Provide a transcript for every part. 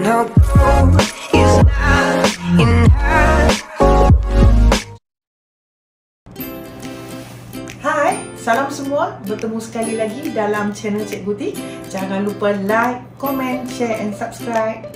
no gold is not enough. Hai, salam semua. Bertemu sekali lagi dalam channel Cik Buti. Jangan lupa like, komen, share and subscribe.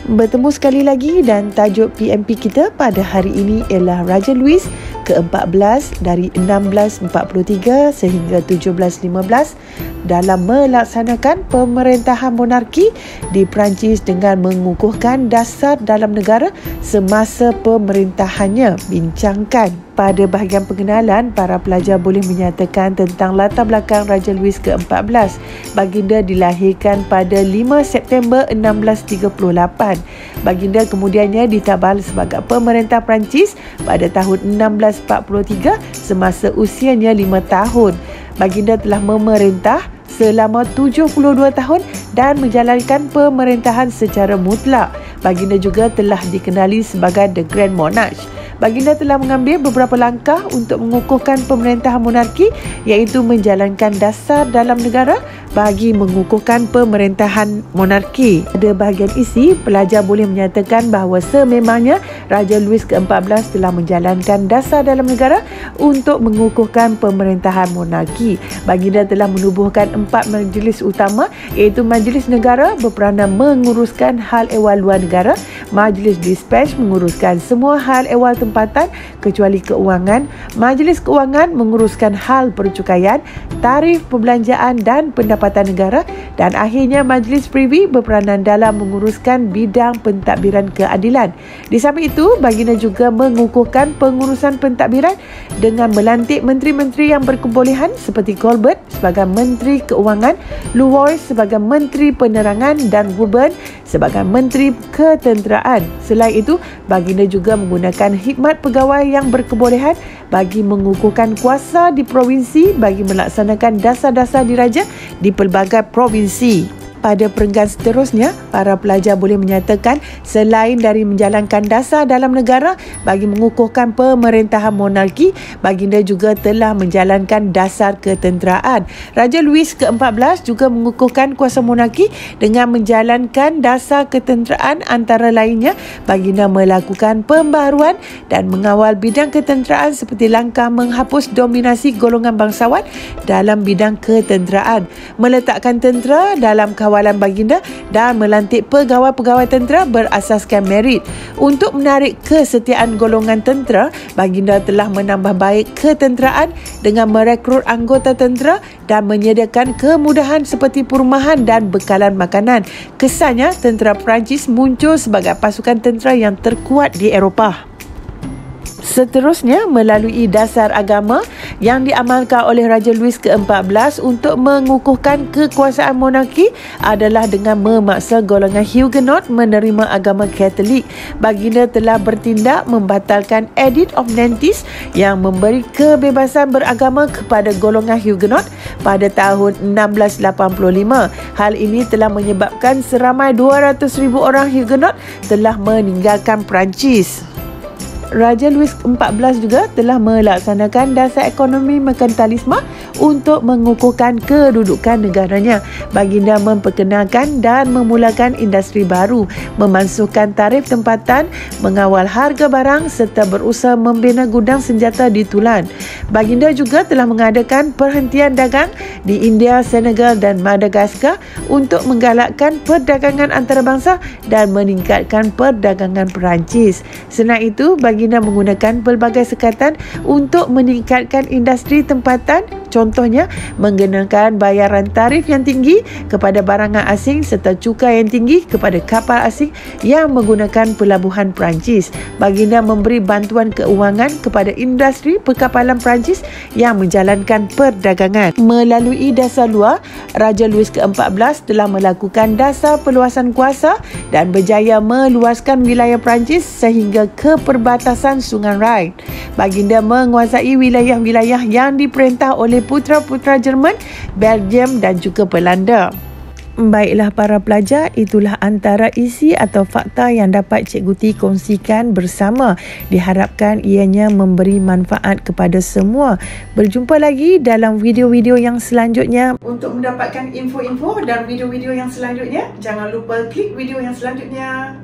Bertemu sekali lagi dan tajuk PMP kita pada hari ini ialah Raja Louis ke-14 dari 1643 sehingga 1715 dalam melaksanakan pemerintahan monarki di Perancis dengan mengukuhkan dasar dalam negara semasa pemerintahannya. Bincangkan. Pada bahagian pengenalan, para pelajar boleh menyatakan tentang latar belakang Raja Louis ke-14. Baginda dilahirkan pada 5 September 1638. Baginda kemudiannya ditabal sebagai pemerintah Perancis pada tahun 1643 semasa usianya 5 tahun. Baginda telah memerintah selama 72 tahun dan menjalankan pemerintahan secara mutlak. Baginda juga telah dikenali sebagai The Grand Monarch. Baginda telah mengambil beberapa langkah untuk mengukuhkan pemerintahan monarki, iaitu menjalankan dasar dalam negara bagi mengukuhkan pemerintahan monarki. Pada bahagian isi, pelajar boleh menyatakan bahawa sememangnya Raja Louis ke-14 telah menjalankan dasar dalam negara untuk mengukuhkan pemerintahan monarki. Baginda telah menubuhkan 4 majlis utama, iaitu Majlis Negara berperanan menguruskan hal ehwal luar negara, Majlis Dispatch menguruskan semua hal ehwal tempatan kecuali keuangan, Majlis Keuangan menguruskan hal percukaian, tarif perbelanjaan dan pendapatan negara, dan akhirnya Majlis Privy berperanan dalam menguruskan bidang pentadbiran keadilan. Di samping itu, Baginda juga mengukuhkan pengurusan pentadbiran dengan melantik menteri-menteri yang berkebolehan seperti Colbert sebagai Menteri Keuangan, Louvois sebagai Menteri Penerangan dan Woburn sebagai Menteri Ketenteraan. Selain itu, Baginda juga menggunakan khidmat pegawai yang berkebolehan bagi mengukuhkan kuasa di provinsi bagi melaksanakan dasar-dasar diraja di pelbagai provinsi. Pada perenggan seterusnya, para pelajar boleh menyatakan selain dari menjalankan dasar dalam negara bagi mengukuhkan pemerintahan monarki, Baginda juga telah menjalankan dasar ketenteraan. Raja Louis ke-14 juga mengukuhkan kuasa monarki dengan menjalankan dasar ketenteraan, antara lainnya Baginda melakukan pembaharuan dan mengawal bidang ketenteraan seperti langkah menghapus dominasi golongan bangsawan dalam bidang ketenteraan, meletakkan tentera dalam kawalan Baginda dan melantik pegawai-pegawai tentera berasaskan merit. Untuk menarik kesetiaan golongan tentera, Baginda telah menambah baik ketenteraan dengan merekrut anggota tentera dan menyediakan kemudahan seperti perumahan dan bekalan makanan. Kesannya, tentera Perancis muncul sebagai pasukan tentera yang terkuat di Eropah. Seterusnya, melalui dasar agama yang diamalkan oleh Raja Louis ke-14 untuk mengukuhkan kekuasaan monarki adalah dengan memaksa golongan Huguenot menerima agama Katolik. Baginda telah bertindak membatalkan Edict of Nantes yang memberi kebebasan beragama kepada golongan Huguenot pada tahun 1685. Hal ini telah menyebabkan seramai 200,000 orang Huguenot telah meninggalkan Perancis. Raja Louis ke-14 juga telah melaksanakan dasar ekonomi merkantilisme untuk mengukuhkan kedudukan negaranya. Baginda memperkenalkan dan memulakan industri baru, memansuhkan tarif tempatan, mengawal harga barang serta berusaha membina gudang senjata di Tulan. Baginda juga telah mengadakan perhentian dagang di India, Senegal dan Madagaskar untuk menggalakkan perdagangan antarabangsa dan meningkatkan perdagangan Perancis. Selain itu, Baginda menggunakan pelbagai sekatan untuk meningkatkan industri tempatan, contohnya mengenakan bayaran tarif yang tinggi kepada barangan asing serta cukai yang tinggi kepada kapal asing yang menggunakan pelabuhan Perancis. Baginda memberi bantuan keuangan kepada industri perkapalan Perancis yang menjalankan perdagangan. Melalui dasar luar, Raja Louis ke-14 telah melakukan dasar perluasan kuasa dan berjaya meluaskan wilayah Perancis sehingga ke perbatasan Sungai Rhine. Baginda menguasai wilayah-wilayah yang diperintah oleh putera-putera Jerman, Belgium dan juga Belanda. Baiklah para pelajar, itulah antara isi atau fakta yang dapat Cikgu T kongsikan bersama. Diharapkan ianya memberi manfaat kepada semua. Berjumpa lagi dalam video-video yang selanjutnya. Untuk mendapatkan info-info dan video-video yang selanjutnya, jangan lupa klik video yang selanjutnya.